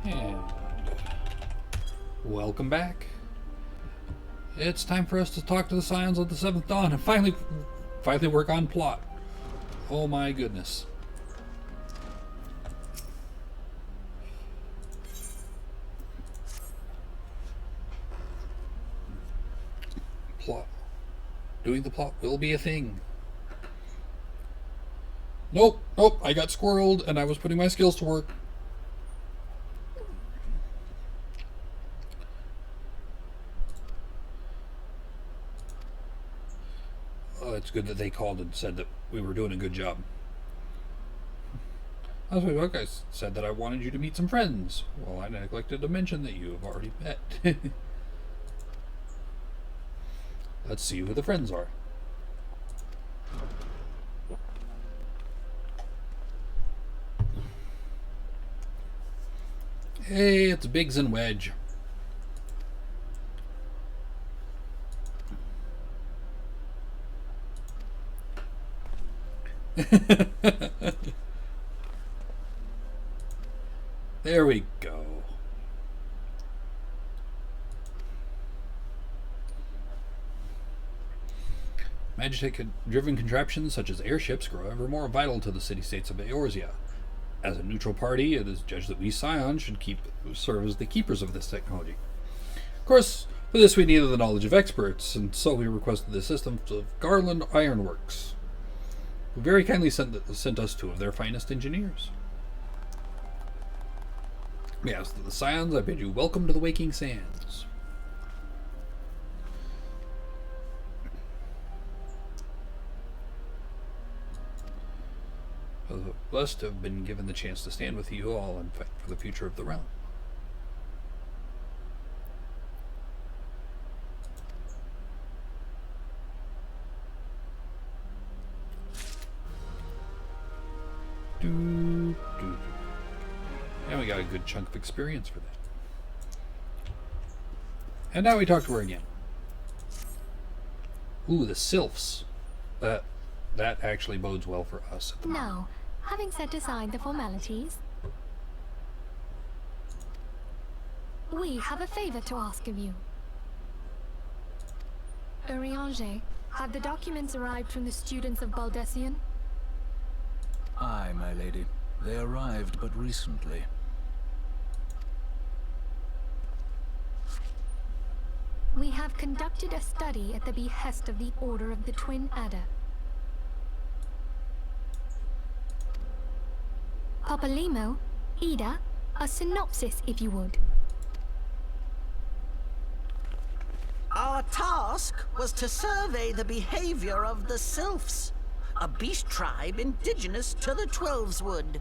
And welcome back. It's time for us to talk to the Scions of the Seventh Dawn and finally work on plot. Oh my goodness. Plot. Doing the plot will be a thing. Nope, I got squirreled and I was putting my skills to work. Oh, it's good that they called and said that we were doing a good job. That's what I said, that I wanted you to meet some friends. Well, I neglected to mention that you have already met. Let's see who the friends are. Hey, it's Biggs and Wedge. There we go. Magitek-driven contraptions such as airships grow ever more vital to the city-states of Eorzea. As a neutral party, it is judged that we Scions should serve as the keepers of this technology. Of course, for this we needed the knowledge of experts, and so we requested the assistance of Garland Ironworks, who very kindly sent us two of their finest engineers. Yes, to the Scions, I bid you welcome to the Waking Sands. Blessed to have been given the chance to stand with you all and fight for the future of the realm. And we got a good chunk of experience for that. And now we talk to her again. Ooh, the sylphs. That actually bodes well for us. Now, having set aside the formalities, we have a favor to ask of you. Urianger, have the documents arrived from the students of Baldesion? Aye, my lady. They arrived but recently. We have conducted a study at the behest of the Order of the Twin Adder. Papalimo, Ida, a synopsis if you would. Our task was to survey the behavior of the Sylphs, a beast tribe indigenous to the Twelveswood.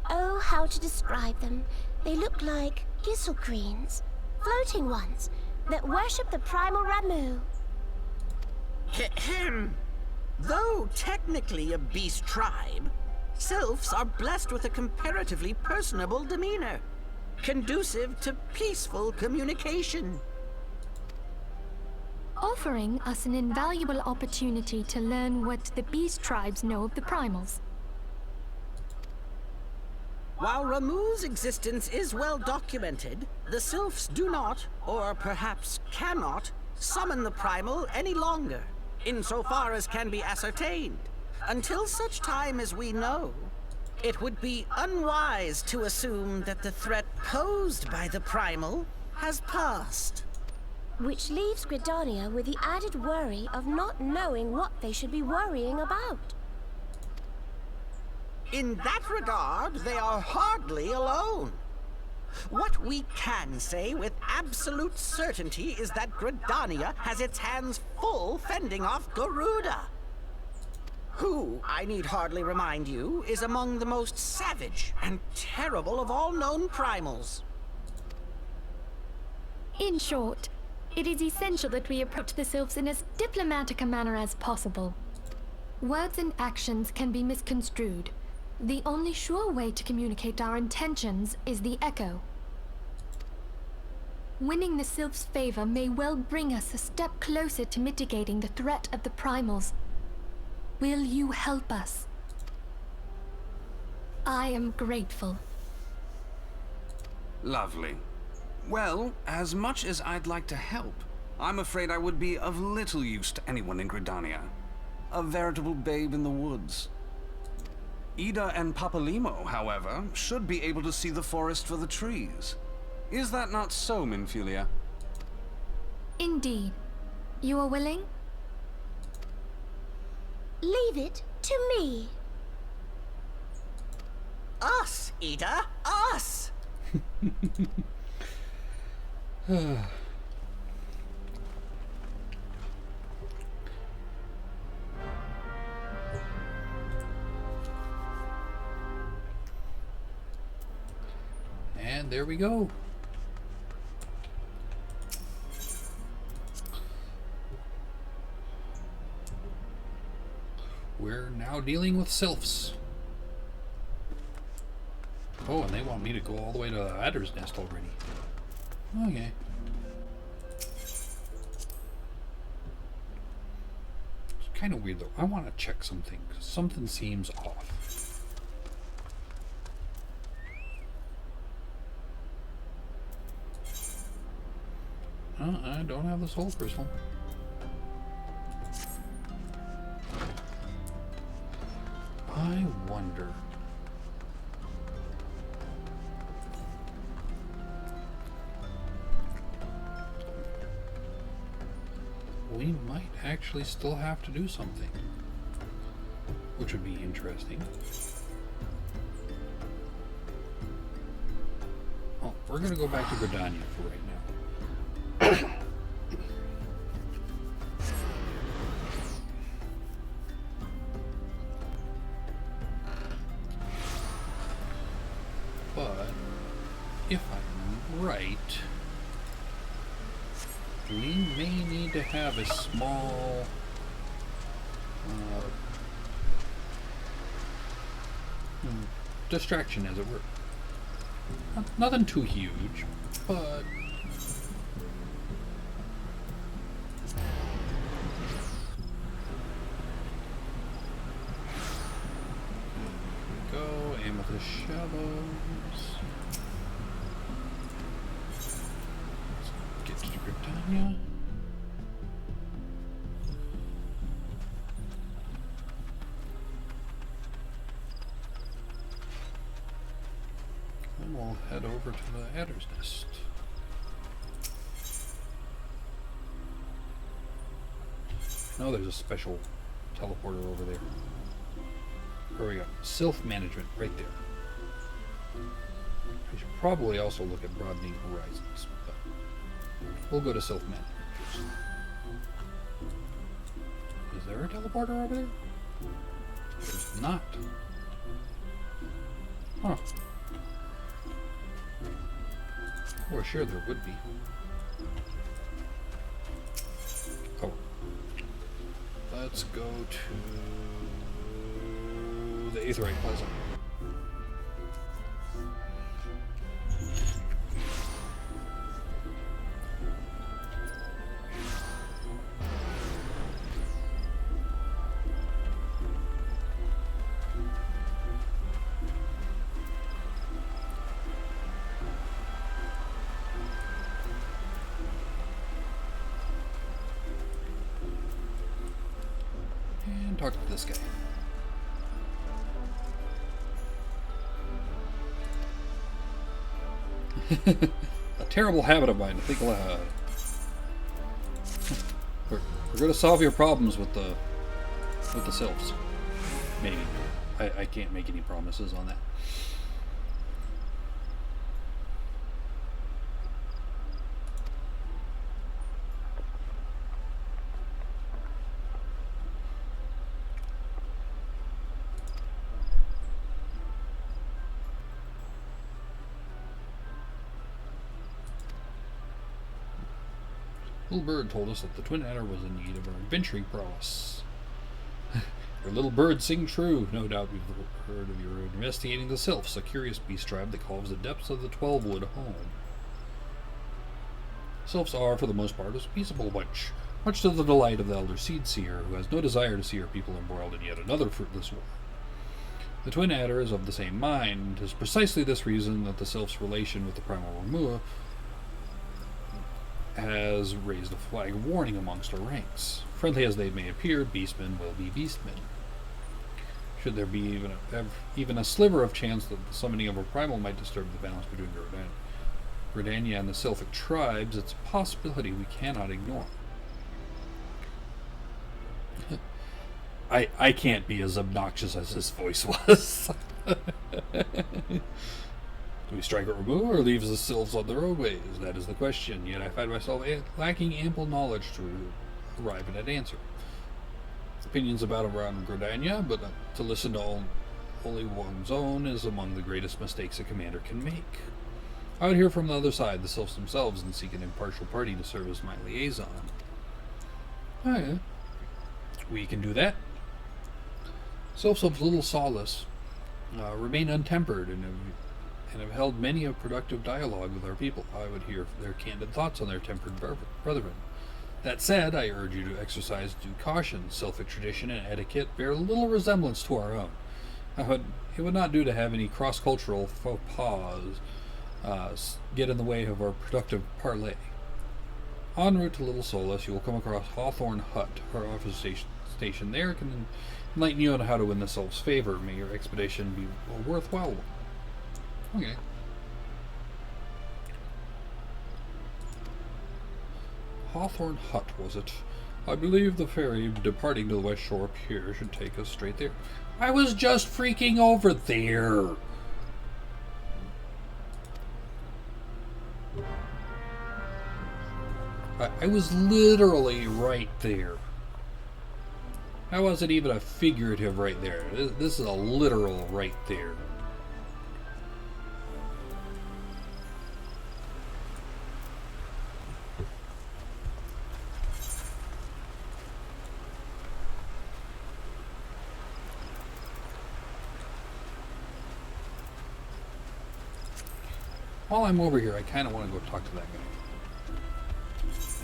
Oh, how to describe them. They look like gisselcreens, floating ones, that worship the primal Ramu. Though technically a beast tribe, Sylphs are blessed with a comparatively personable demeanor, conducive to peaceful communication. Offering us an invaluable opportunity to learn what the beast tribes know of the primals. While Ramu's existence is well documented, the Sylphs do not, or perhaps cannot, summon the primal any longer, insofar as can be ascertained. Until such time as we know, it would be unwise to assume that the threat posed by the primal has passed. Which leaves Gridania with the added worry of not knowing what they should be worrying about. In that regard, they are hardly alone. What we can say with absolute certainty is that Gridania has its hands full fending off Garuda, who, I need hardly remind you, is among the most savage and terrible of all known primals. In short, it is essential that we approach the Sylphs in as diplomatic a manner as possible. Words and actions can be misconstrued. The only sure way to communicate our intentions is the echo. Winning the Sylphs' favor may well bring us a step closer to mitigating the threat of the primals. Will you help us? I am grateful. Lovely. Well, as much as I'd like to help, I'm afraid I would be of little use to anyone in Gridania. A veritable babe in the woods. Ida and Papalimo, however, should be able to see the forest for the trees. Is that not so, Minfilia? Indeed. You are willing? Leave it to me. Us, Ida, us! And there we go. We're now dealing with sylphs. Oh, and they want me to go all the way to the Adder's Nest already. Okay. It's kind of weird though. I want to check something. Something seems off. I don't have the soul crystal. I wonder. We might actually still have to do something, which would be interesting. Oh, we're going to go back to Gridania for right now. But if I'm right, we may need to have a small distraction, as it were. Nothing too huge, but go amethyst shadows. Let's get to Gridania. And we'll head over to the Adder's Nest. No, there's a special teleporter over there. Where we go? Sylph management, right there. We should probably also look at broadening horizons, but we'll go to Sylph management first. Is there a teleporter over there? There's not. Huh. Well, sure there would be. Oh. Let's go to the Aetheryte Plaza. And talk to this guy. A terrible habit of mine to think aloud. We're going to solve your problems with the sylphs. Maybe. I can't make any promises on that. Little Bird told us that the Twin Adder was in need of our adventuring prowess. Your little bird sing true. No doubt we've heard of your investigating the Sylphs, a curious beast tribe that calls the depths of the Twelveswood home. Sylphs are, for the most part, a peaceable bunch, much to the delight of the elder Seed Seer, who has no desire to see her people embroiled in yet another fruitless war. The Twin Adder is of the same mind. It is precisely this reason that the Sylph's relation with the Primal Remua has raised a flag of warning amongst our ranks. Friendly as they may appear, beastmen will be beastmen. Should there be even a sliver of chance that the summoning of a primal might disturb the balance between Gridania and the Sylphic tribes, it's a possibility we cannot ignore. I can't be as obnoxious as his voice was. Do we strike at Remua or leave the Sylphs on their own ways? That is the question, yet I find myself lacking ample knowledge to arrive at an answer. Opinions about around Gridania, but to listen to only one's own is among the greatest mistakes a commander can make. I would hear from the other side, the Sylphs themselves, and seek an impartial party to serve as my liaison. Oh, yeah. We can do that. Sylphs of little solace remain untempered and have held many a productive dialogue with our people. I would hear their candid thoughts on their tempered brethren. That said, I urge you to exercise due caution. Sylphic tradition and etiquette bear little resemblance to our own. It would not do to have any cross-cultural faux pas get in the way of our productive parley. En route to Little Solace, you will come across Hawthorne Hut. Our office station there can enlighten you on how to win the Sylph's favor. May your expedition be a worthwhile one. Okay. Hawthorne Hut, was it? I believe the ferry departing to the West Shore Pier should take us straight there. I was just freaking over there! I was literally right there. That wasn't even a figurative right there. This is a literal right there. While I'm over here, I kind of want to go talk to that guy.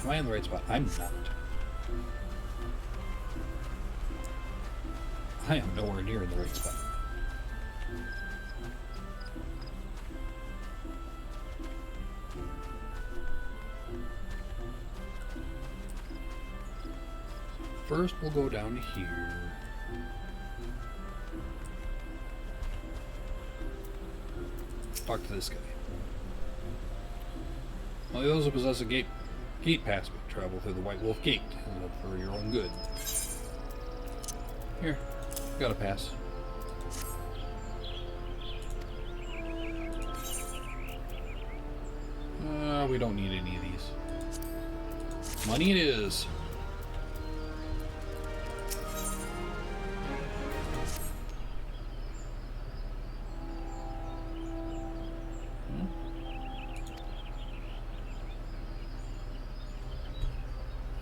Am I in the right spot? I'm not. I am nowhere near in the right spot. First, we'll go down to here. Talk to this guy. Only those who possess a gate pass may travel through the White Wolf Gate, for your own good. Here, got a pass. We don't need any of these. Money it is.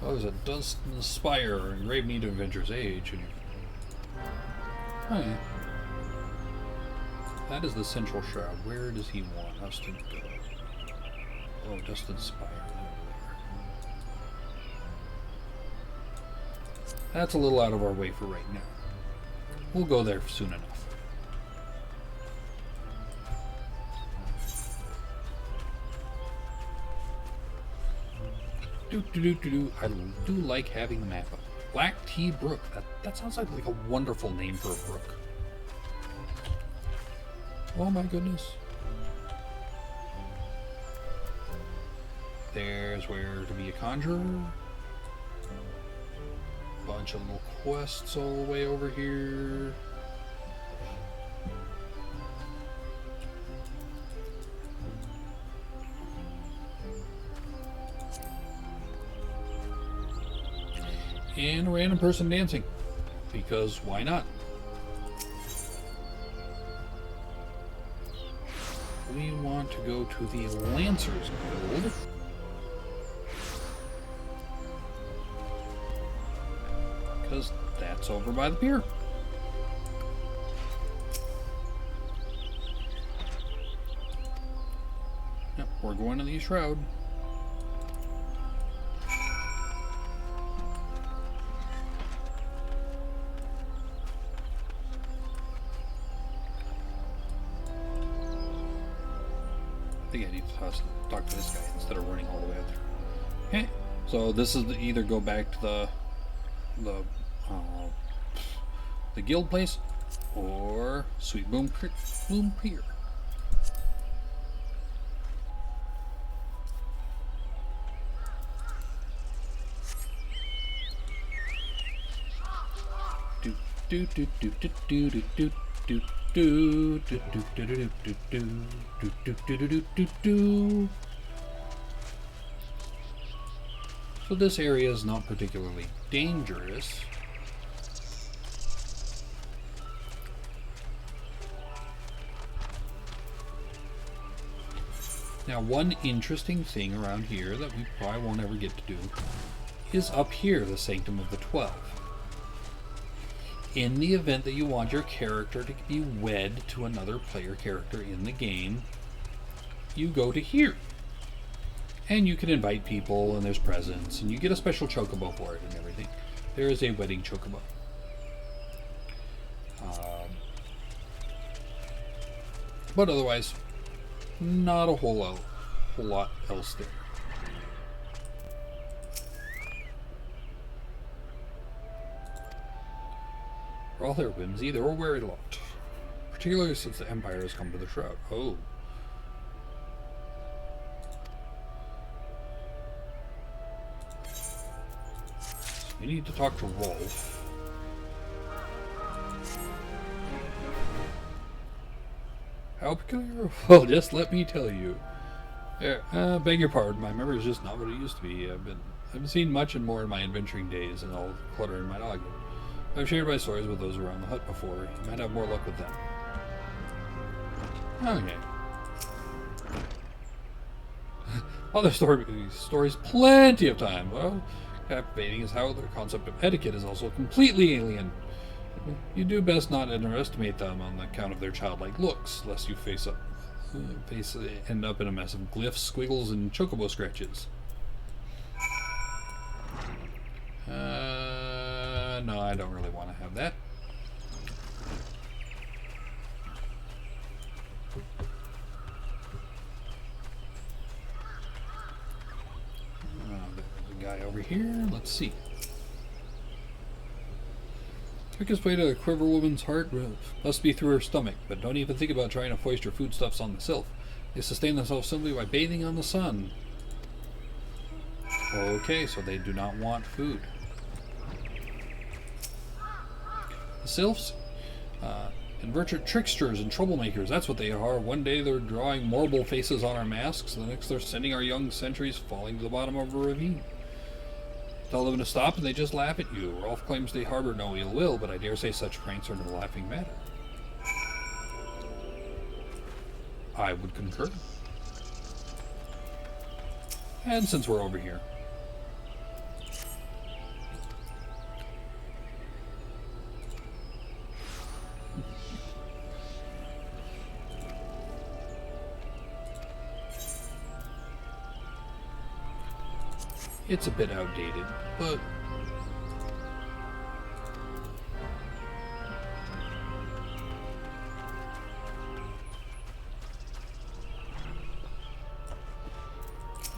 Oh, there's a Dust in the Spire in grave need of Adventure's Age. Oh, yeah. That is the Central Shroud. Where does he want us to go? Oh, Dust in the Spire. That's a little out of our way for right now. We'll go there soon enough. I do like having the map up. Black Tea Brook. That sounds like a wonderful name for a brook. Oh my goodness. There's where to be a conjurer. Bunch of little quests all the way over here. And a random person dancing. Because why not? We want to go to the Lancers Guild. Because that's over by the pier. Yep, we're going to the Shroud. I think I need to talk to this guy instead of running all the way out there. Okay, so this is either go back to the guild place or Sweet Bloom Pier. Do do do do do do do do do do do do do do do do do. So this area is not particularly dangerous. Now, one interesting thing around here that we probably won't ever get to do is up here, the Sanctum of the 12. In the event that you want your character to be wed to another player character in the game, you go to here. And you can invite people, and there's presents, and you get a special chocobo for it and everything. There is a wedding chocobo. But otherwise, not a whole lot else there. For all their whimsy, they were wary lot. Particularly since the Empire has come to the Shroud. Oh. So we need to talk to Rolf. How peculiar? Well, just let me tell you. Beg your pardon, my memory is just not what it used to be. I've seen much and more in my adventuring days and all the clutter in my noggin. I've shared my stories with those around the hut before. You might have more luck with them. Okay. Other stories, plenty of time. Well, captivating is how their concept of etiquette is also completely alien. You do best not underestimate them on account of their childlike looks, lest you end up in a mess of glyphs, squiggles, and chocobo scratches. No, I don't really want to have that. There's a guy over here. Let's see. Quickest way to a quiver woman's heart must be through her stomach, but don't even think about trying to foist your foodstuffs on the sylph. They sustain themselves simply by bathing on the sun. Okay, so they do not want food. The sylphs? Inverted tricksters and troublemakers, that's what they are. One day they're drawing marble faces on our masks, the next they're sending our young sentries falling to the bottom of a ravine. Tell them to stop and they just laugh at you. Rolf claims they harbor no ill will, but I dare say such pranks are no laughing matter. I would concur. And since we're over here, it's a bit outdated, but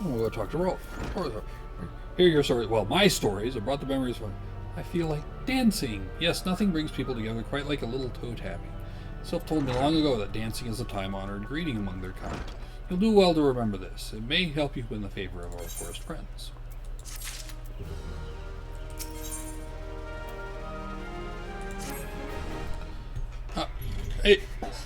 we'll go talk to Rolf. Hear your stories. Well, my stories have brought the memories from. I feel like dancing. Yes, nothing brings people together quite like a little toe tapping. Sylph told me long ago that dancing is a time-honored greeting among their kind. You'll do well to remember this. It may help you win the favor of our forest friends. Hey,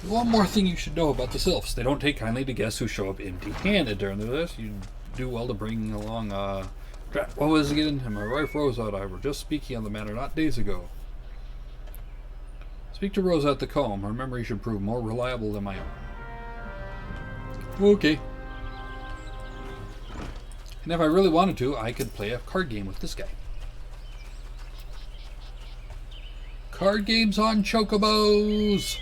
one more thing you should know about the sylphs. They don't take kindly to guests who show up empty-handed during this. You do well to bring along, what was it again? My wife Rosette and I were just speaking on the matter not days ago. Speak to Rosette the comb. Her memory should prove more reliable than my own. Okay. And if I really wanted to, I could play a card game with this guy. Card games on chocobos!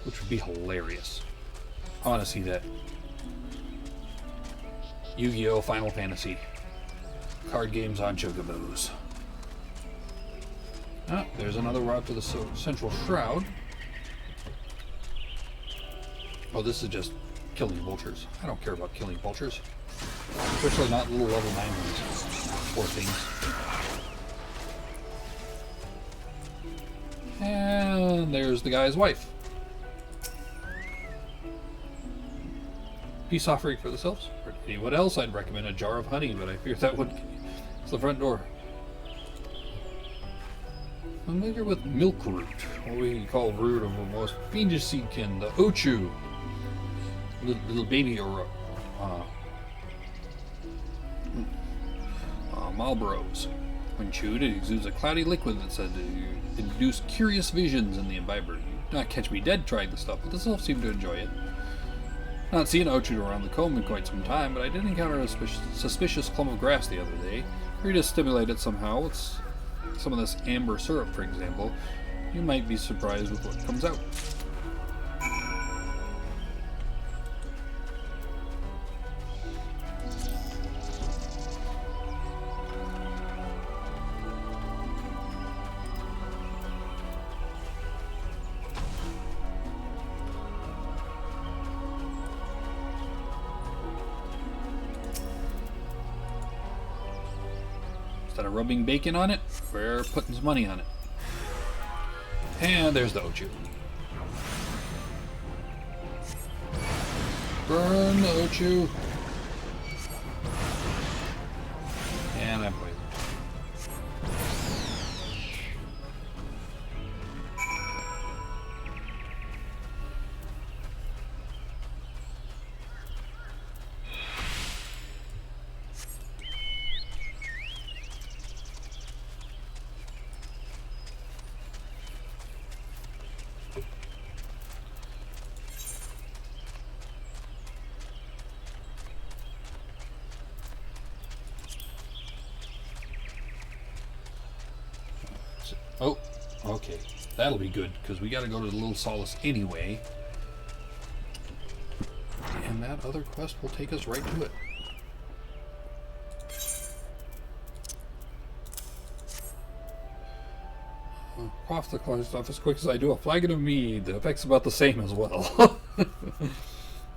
Which would be hilarious. I want to see that. Yu-Gi-Oh! Final Fantasy. Card games on chocobos. Ah, there's another route to the central shroud. Oh, this is just killing vultures. I don't care about killing vultures. Especially not little level 9 ones. Poor things. And there's the guy's wife. Peace offering for the selves. For anyone else, I'd recommend a jar of honey, but I fear that would... It's the front door. Familiar with milkroot, what we call root of a most fiendish seedkin, the ochu. Little baby or Marlboros. When chewed, it exudes a cloudy liquid that's said to induce curious visions in the imbiber. You'd not catch me dead trying the stuff, but the self seem to enjoy it. Not seen ochu around the comb in quite some time, but I did encounter a suspicious clump of grass the other day. Free to stimulate it somehow with some of this amber syrup, for example. You might be surprised with what comes out. Instead of rubbing bacon on it, we're putting some money on it. And there's the ochu. Burn the ochu. And I'm poisoned. Oh, okay. That'll be good, because we gotta go to the Little Solace anyway. And that other quest will take us right to it. Quaff the closed off as quick as I do a flagon of mead. The effect's about the same as well.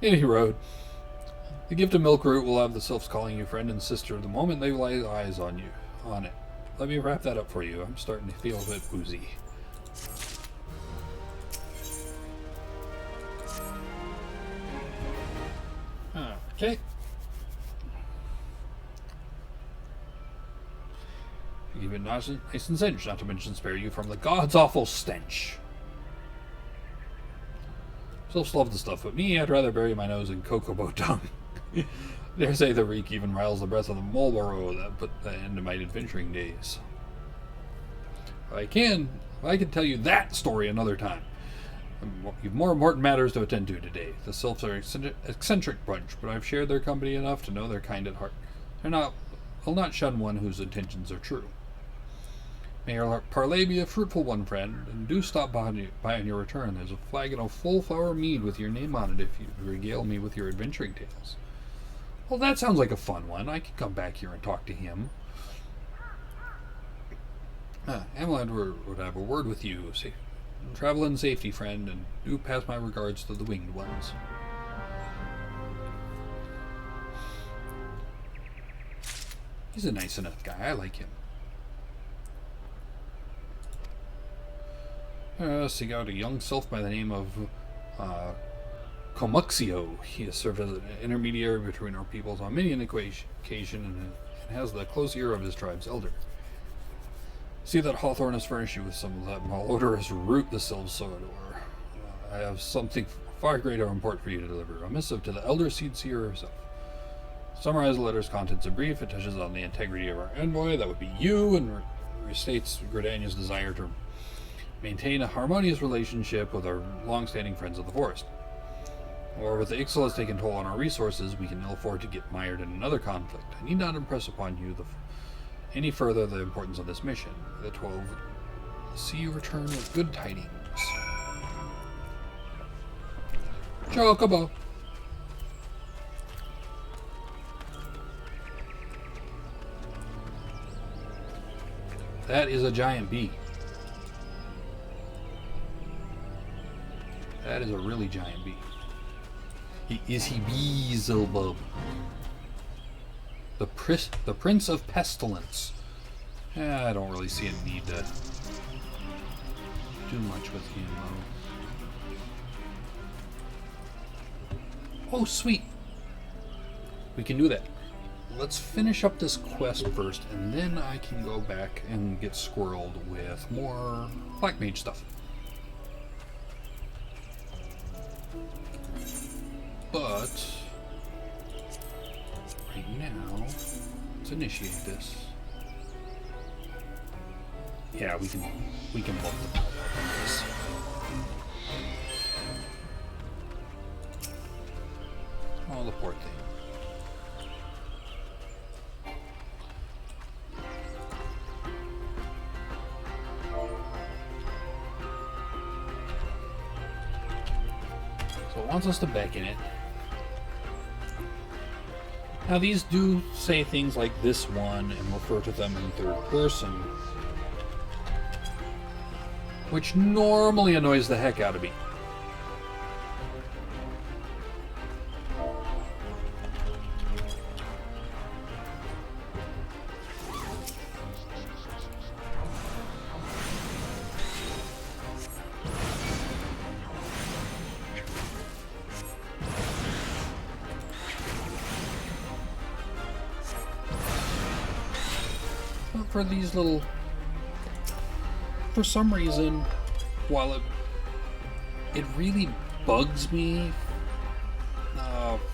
Any road. The gift of milkroot will have the sylphs calling you friend and sister the moment they lay eyes on it. Let me wrap that up for you. I'm starting to feel a bit woozy. Okay. Keep it nice and cinched, not to mention spare you from the god's awful stench. Sylphs love the stuff, but me, I'd rather bury my nose in cocoa dung. Dare say the reek even riles the breath of the Marlboro that put the end to my adventuring days. I can tell you that story another time. You've more important matters to attend to today. The sylphs are an eccentric bunch, but I've shared their company enough to know they're kind at heart. I'll not shun one whose intentions are true. May our parley be a fruitful one, friend, and do stop by on your return. There's a flagon of full flower mead with your name on it if you regale me with your adventuring tales. Well, that sounds like a fun one. I could come back here and talk to him. Amelad would have a word with you. Travel in safety, friend, and do pass my regards to the winged ones. He's a nice enough guy. I like him. Seek out a young sylph by the name of Comuxio. He has served as an intermediary between our peoples on many an occasion and has the close ear of his tribe's elder. See that Hawthorne has furnished you with some of that malodorous root the sylphs sought, or I have something far greater import for you to deliver. A missive to the elder seed seer herself. Summarize the letter's contents in brief. It touches on the integrity of our envoy, that would be you, and restates Gridania's desire to maintain a harmonious relationship with our long-standing friends of the forest. Or with the Ixal has taken toll on our resources, we can ill afford to get mired in another conflict. I need not impress upon you any further the importance of this mission. The 12 see you return with good tidings. Chocobo. That is a giant bee. That is a really giant bee. Is he Beelzebub? The Prince of Pestilence. I don't really see a need to do much with him, though. Oh, sweet. We can do that. Let's finish up this quest first, and then I can go back and get squirreled with more Black Mage stuff. But right now, let's initiate this. Yeah, we can both the power on this. Oh, the poor thing. So it wants us to back in it. Now these do say things like this one and refer to them in third person, which normally annoys the heck out of me. For these little, for some reason, while it really bugs me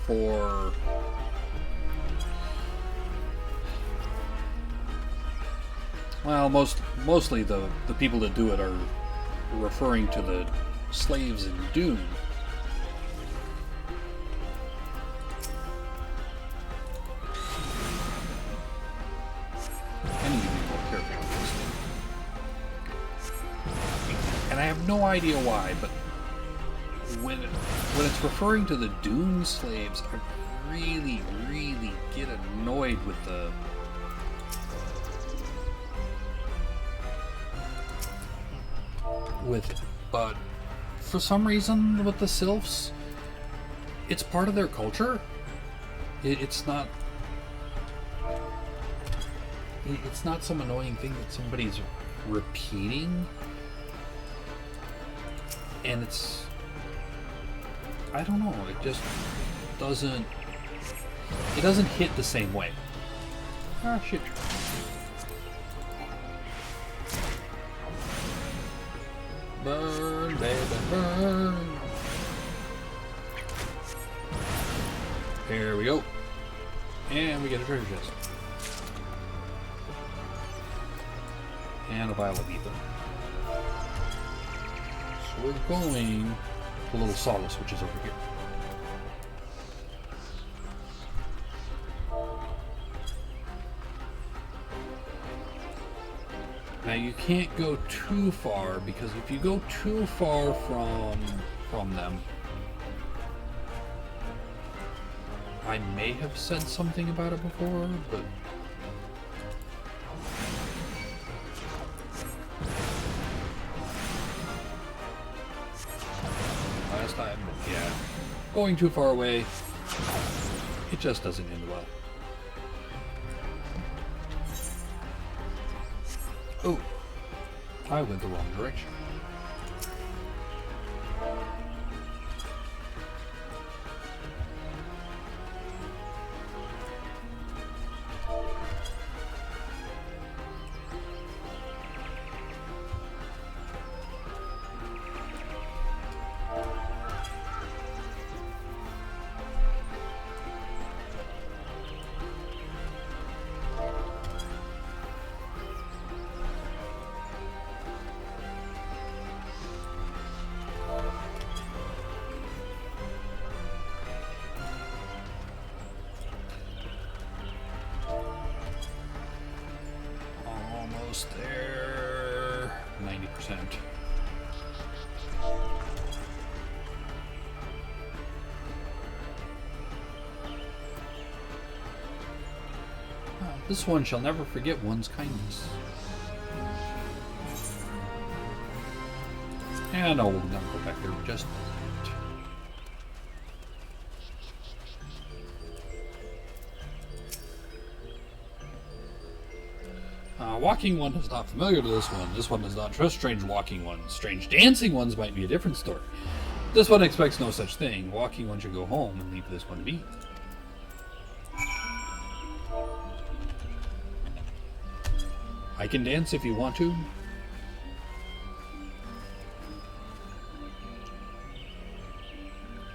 for well, mostly the people that do it are referring to the slaves in Dune. No idea why, but when it's referring to the Dune slaves, I really get annoyed with it. But for some reason, with the Sylphs, it's part of their culture. It's not some annoying thing that somebody's repeating. And it's, I don't know, it just doesn't hit the same way. Ah, shit. Burn, baby, burn. There we go. And we get a treasure chest. And a vial of ether. We're going to a little solace, which is over here. Now you can't go too far, because if you go too far from them, I may have said something about it before, but time, yeah, going too far away, it just doesn't end well. Oh, I went the wrong direction. Almost there. 90%. This one shall never forget one's kindness. And no, we'll not go back there just yet. walking one is not familiar to this one. This one does not trust strange walking ones. Strange dancing ones might be a different story. This one expects no such thing. Walking one should go home and leave this one be. I can dance if you want to.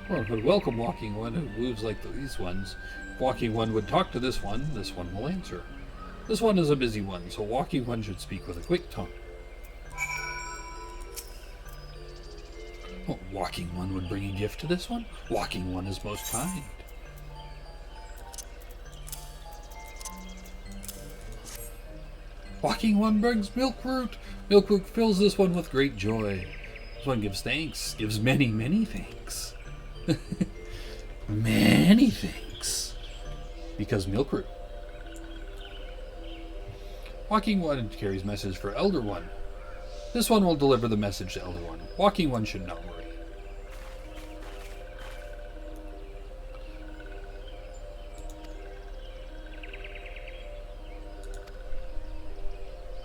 Well, but welcome walking one who moves like these ones. If walking one would talk to this one will answer. This one is a busy one, so walking one should speak with a quick tongue. Well, walking one would bring a gift to this one. Walking one is most kind. Walking one brings milk root. Milk root fills this one with great joy. This one gives thanks, gives many, many thanks. Many thanks. Because milk root. Walking one carries message for Elder One. This one will deliver the message to Elder One. Walking one should not worry.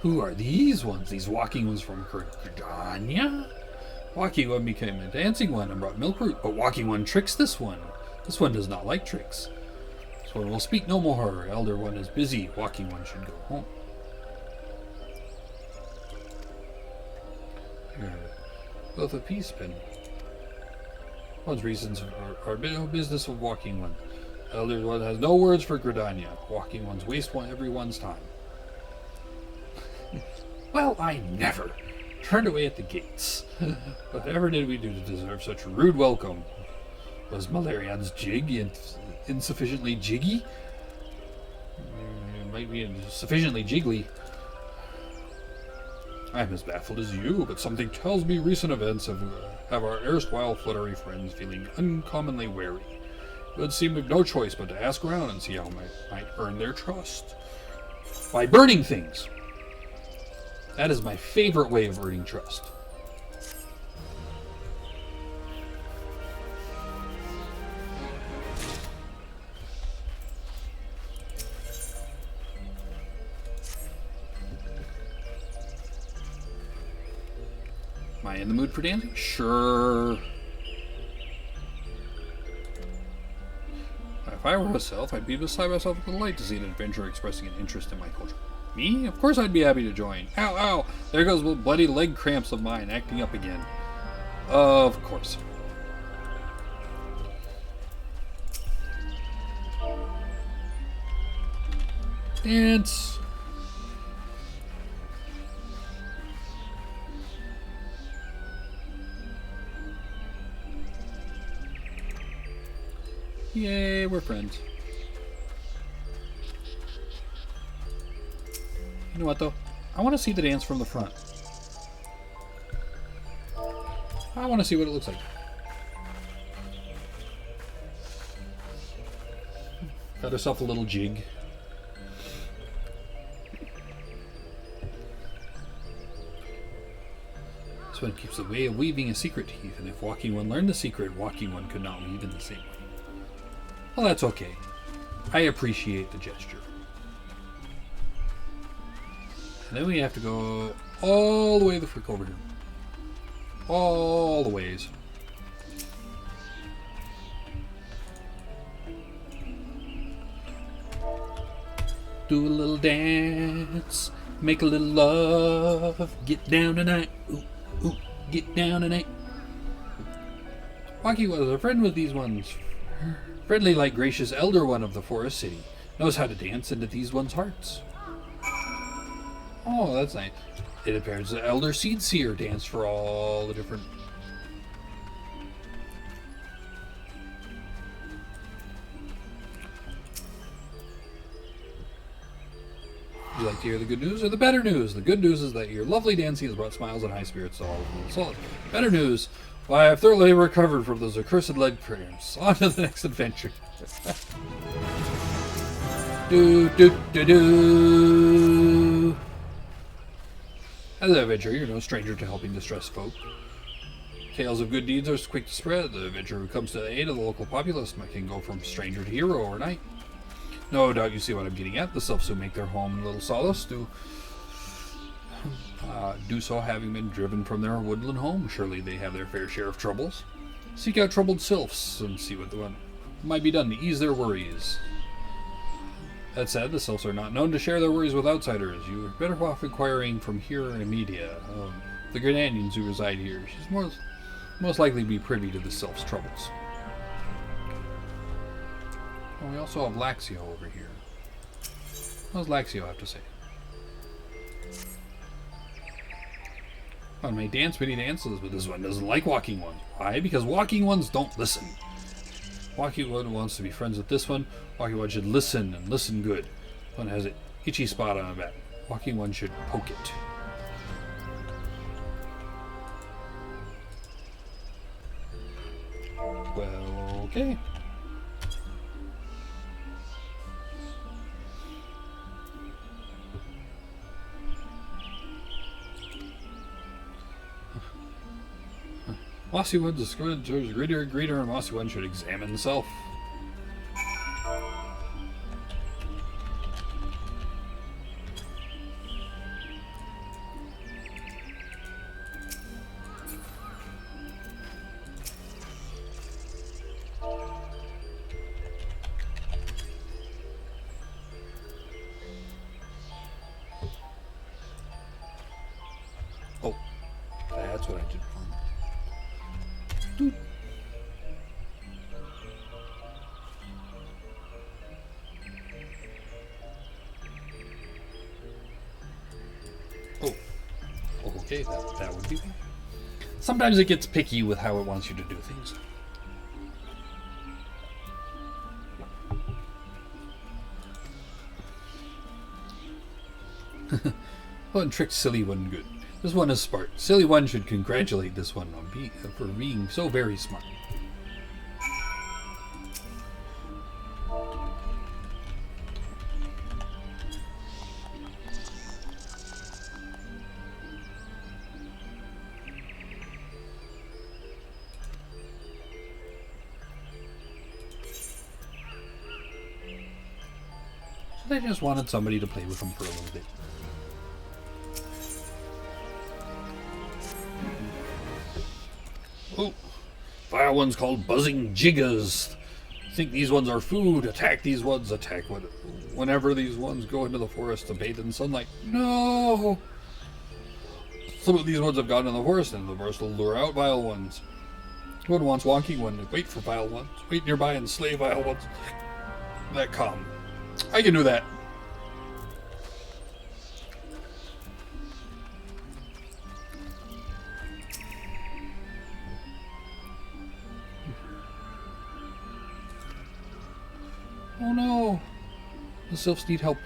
Who are these ones? These walking ones from Gridania? Walking one became a dancing one and brought milk root, but walking one tricks this one. This one does not like tricks. This one will speak no more. Elder one is busy. Walking one should go home. Here, both a peace pin. One's reasons are no business of walking one. Elder one has no words for Gridania. Walking ones waste everyone's time. Well, I never. Turned away at the gates. Whatever did we do to deserve such a rude welcome? Was Malarion's jig insufficiently jiggy? It might be sufficiently jiggly. I'm as baffled as you, but something tells me recent events have our erstwhile fluttery friends feeling uncommonly wary. It would seem we've no choice but to ask around and see how we might earn their trust. By burning things! That is my favorite way of earning trust. Am I in the mood for dancing? Sure. If I were a self, I'd be beside myself with delight to see an adventurer expressing an interest in my culture. Me? Of course I'd be happy to join. Ow, ow! There goes the bloody leg cramps of mine acting up again. Of course. Dance! Yay, we're friends. You know what, though? I want to see the dance from the front. I want to see what it looks like. Got herself a little jig. This one keeps the way of weaving a secret, even if walking one learned the secret, walking one could not weave in the same way. Well, that's okay. I appreciate the gesture. And then we have to go all the way the frick over here. All the ways. Do a little dance. Make a little love. Get down tonight. Ooh, ooh, get down tonight. Waki was a friend with these ones. Friendly like gracious elder one of the forest city. Knows how to dance into these ones' hearts. Oh, that's nice. It appears the Elder Seed Seer danced for all the different... Would you like to hear the good news or the better news? The good news is that your lovely dancing has brought smiles and high spirits to all of the solid. Better news, why, I've thoroughly recovered from those accursed leg cramps. On to the next adventure. Do, do, do, do. As an adventurer, you're no stranger to helping distressed folk. Tales of good deeds are quick to spread. The adventurer who comes to the aid of the local populace can go from stranger to hero overnight. No doubt you see what I'm getting at. The selves who make their home in little solace do do so having been driven from their woodland home. Surely they have their fair share of troubles. Seek out troubled sylphs and see what might be done to ease their worries. That said, the sylphs are not known to share their worries with outsiders. You are better off inquiring from here in Media, the Gridanians who reside here. She's most likely to be privy to the sylphs' troubles. We also have Laxio over here. What does Laxio have to say? One may dance many dances, but this one doesn't like walking ones. Why? Because walking ones don't listen. Walking one wants to be friends with this one. Walking one should listen and listen good. One has an itchy spot on the back. Walking one should poke it. Well, okay. Mossy One discovered greeter, and Mossy One should examine himself. Oh, that's what I did wrong. Oh, okay, that would be. Sometimes it gets picky with how it wants you to do things. Well, and trick Silly One good. This one is smart. Silly One should congratulate this one for being so very smart. So they just wanted somebody to play with them for a little bit. Oh, fire ones called buzzing jiggas. Think these ones are food. Attack these ones. Attack whenever these ones go into the forest to bathe in sunlight. No! Some of these ones have gone in the forest, and the forest will lure out vile ones. One wants walking one. Wait for vile ones. Wait nearby and slay vile ones that come. I can do that. Oh no! The sylphs need help.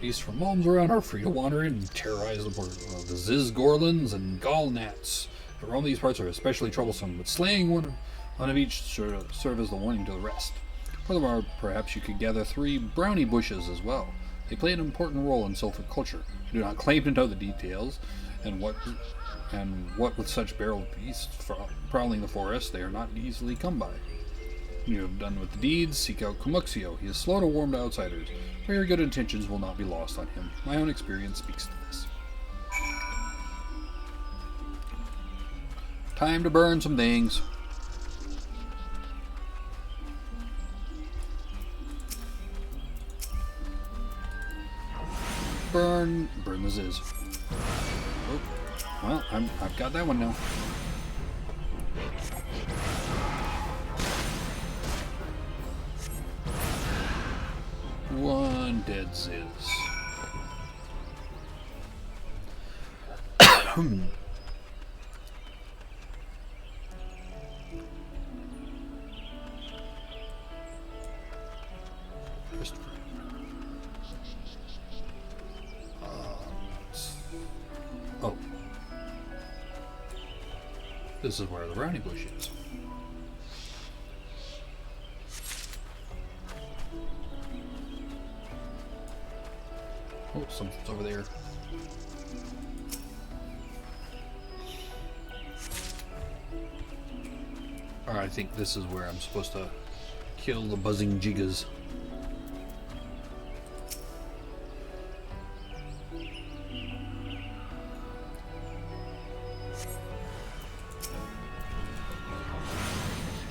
Beasts from realms around are free to wander in and terrorize the border. The Zizgorlins and Gallnats that roam these parts are especially troublesome, but slaying one of each serve as the warning to the rest. Furthermore, perhaps you could gather 3 brownie bushes as well. They play an important role in sylphic culture. I do not claim to know the details, and what with such barreled beasts prowling the forest, they are not easily come by. When you have done with the deeds, seek out Kumuxio. He is slow to warm to outsiders, but your good intentions will not be lost on him. My own experience speaks to this. Time to burn some things. Burn the Ziz. Oh, well, I've got that one now. One dead Ziz. Oh. This is where the brownie bush is. Oh, something's over there. Alright, I think this is where I'm supposed to kill the buzzing jiggas.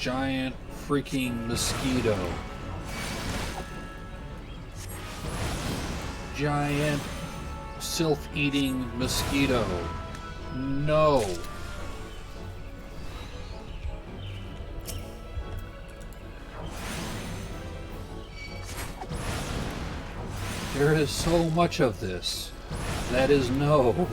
giant freaking mosquito. Giant self-eating mosquito. No. There is so much of this. That is no.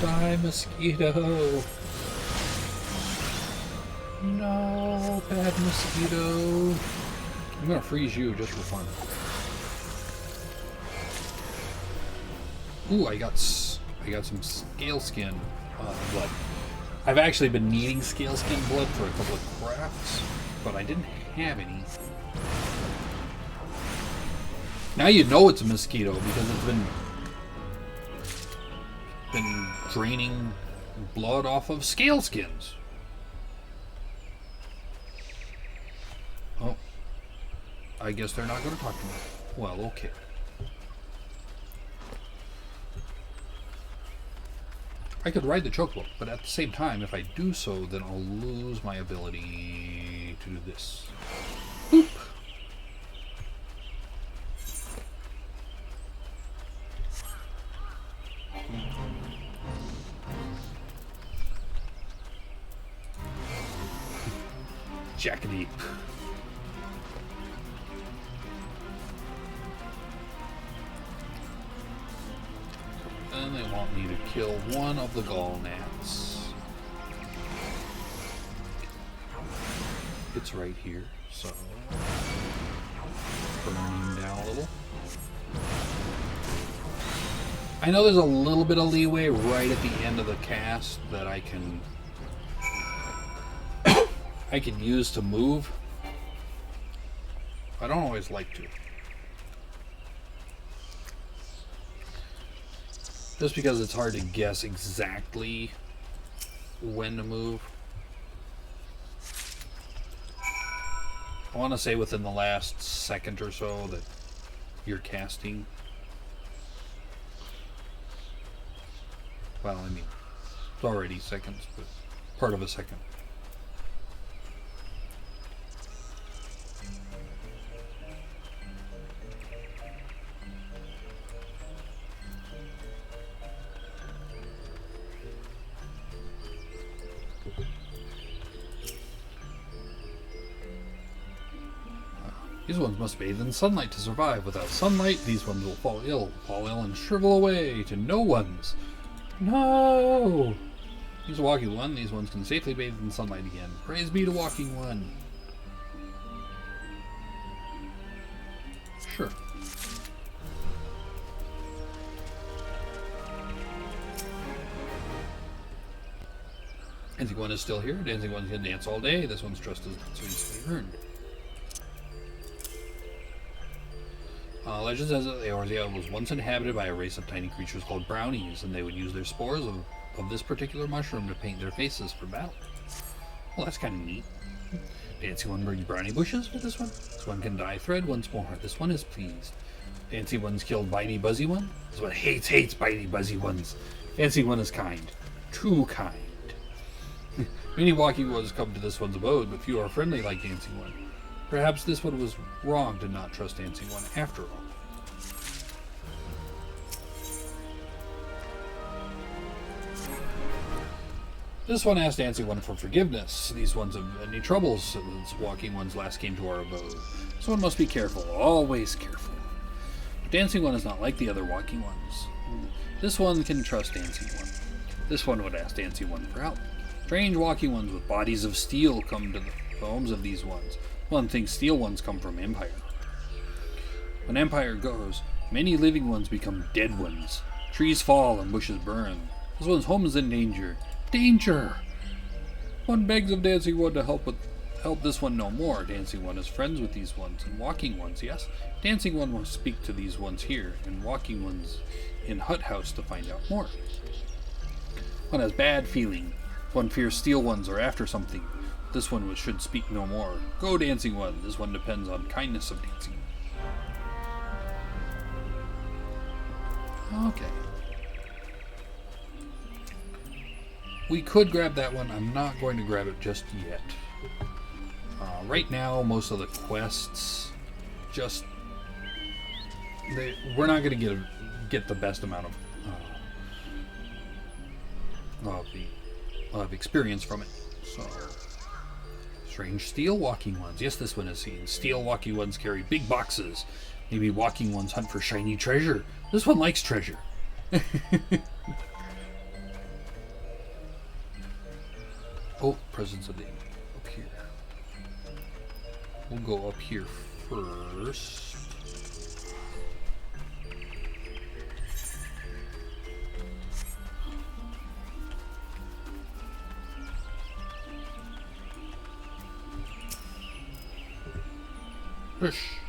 Die, mosquito. No, bad mosquito. I'm gonna freeze you just for fun. Ooh, I got some scaleskin blood. I've actually been needing scaleskin blood for a couple of crafts, but I didn't have any. Now you know it's a mosquito because it's been draining blood off of scaleskins. Oh, I guess they're not going to talk to me. Well, okay. I could ride the chocobo, but at the same time, if I do so, then I'll lose my ability to do this. Boop. Jackety. And they want me to kill one of the gall gnats. It's right here, so burn him down a little. I know there's a little bit of leeway right at the end of the cast that I can use to move. I don't always like to. Just because it's hard to guess exactly when to move. I want to say within the last second or so that you're casting. Well, I mean, it's already seconds, but part of a second. These ones must bathe in sunlight to survive. Without sunlight, these ones will fall ill and shrivel away to no ones. No! He's a walking one. These ones can safely bathe in sunlight again. Praise be to walking one. Sure. Dancing one is still here. Dancing one can dance all day. This one's dressed as so easily earned. Legend says that Eorzea was once inhabited by a race of tiny creatures called brownies, and they would use their spores of this particular mushroom to paint their faces for battle. Well, that's kind of neat. Dancing one brings brownie bushes for this one. This one can dye thread once more. This one is pleased. Dancing one's killed bitey buzzy one. This one hates bitey buzzy ones. Dancing one is kind. Too kind. Many walking ones come to this one's abode, but few are friendly like Dancing one. Perhaps this one was wrong to not trust Dancing one after all. This one asked Dancing one for forgiveness. These ones have any troubles since walking ones last came to our abode. This one must be careful, always careful. But Dancing one is not like the other walking ones. This one can trust Dancing one. This one would ask Dancing one for help. Strange walking ones with bodies of steel come to the homes of these ones. One thinks steel ones come from Empire. When Empire goes, many living ones become dead ones. Trees fall and bushes burn. This one's home is in danger. Danger! One begs of Dancing one to help this one no more. Dancing one is friends with these ones and walking ones, yes. Dancing one will speak to these ones here, and walking ones in Hut House to find out more. One has bad feeling. One fears steel ones are after something. This one should speak no more. Go, Dancing one. This one depends on kindness of Dancing. Okay. We could grab that one. I'm not going to grab it just yet. Right now, most of the quests just... we're not going to get the best amount of experience from it. So, strange steel walking ones. Yes, this one is seen. Steel walking ones carry big boxes. Maybe walking ones hunt for shiny treasure. This one likes treasure. Oh, presence of the up here. We'll go up here first.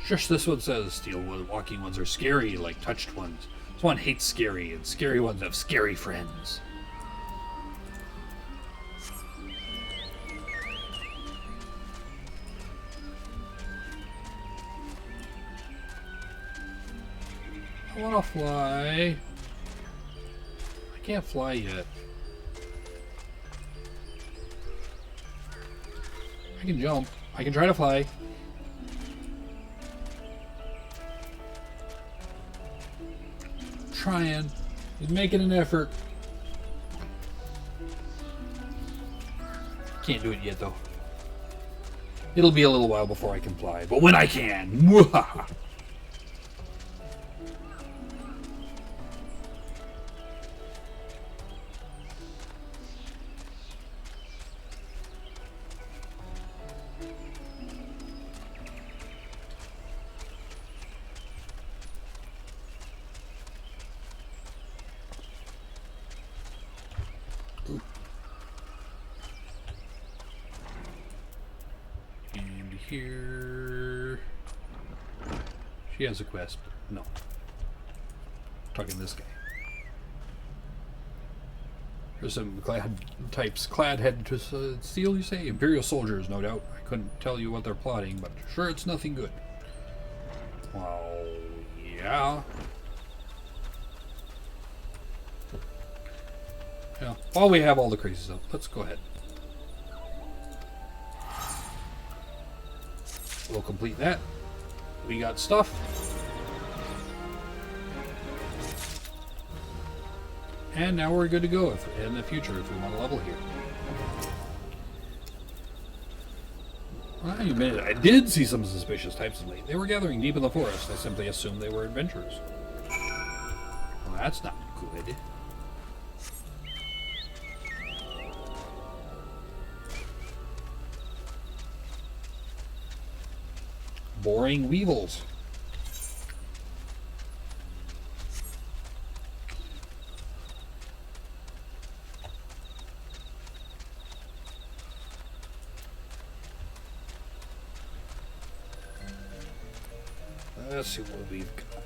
Shush, this one says steel walking ones are scary like touched ones. This one hates scary, and scary ones have scary friends. I want to fly. I can't fly yet. I can jump. I can try to fly. Trying. He's making an effort. Can't do it yet, though. It'll be a little while before I can fly, but when I can, mwah! Here. She has a quest. No. Talking this guy. There's some clad types clad headed to steal, you say? Imperial soldiers, no doubt. I couldn't tell you what they're plotting, but sure it's nothing good. Well, yeah. Yeah. While we have all the crazy stuff, let's go ahead. We'll complete that. We got stuff. And now we're good to go in the future if we want to level here. Well, you admit it. I did see some suspicious types of late. They were gathering deep in the forest. I simply assumed they were adventurers. Well, that's not good. Boring weevils. Let's see what we've got.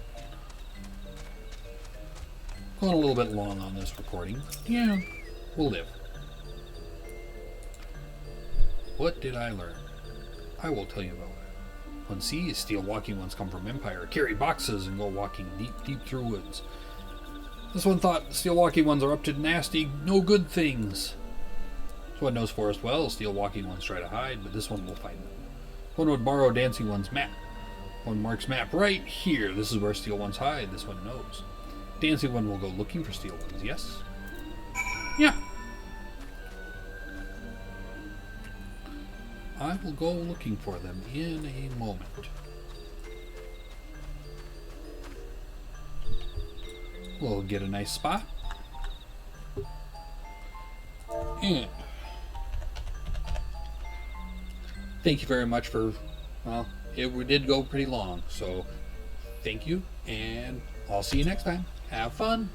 Going a little bit long on this recording. Yeah, we'll live. What did I learn? I will tell you about it. One sees steel walking ones come from Empire, carry boxes, and go walking deep through woods. This one thought steel walking ones are up to nasty, no good things. This one knows forest well. Steel walking ones try to hide, but this one will find them. One would borrow dancing one's map. One marks map right here. This is where steel ones hide. This one knows. Dancing one will go looking for steel ones. Yes? Yeah. I will go looking for them in a moment. We'll get a nice spot. And thank you very much for, well, it did go pretty long, so thank you, and I'll see you next time. Have fun.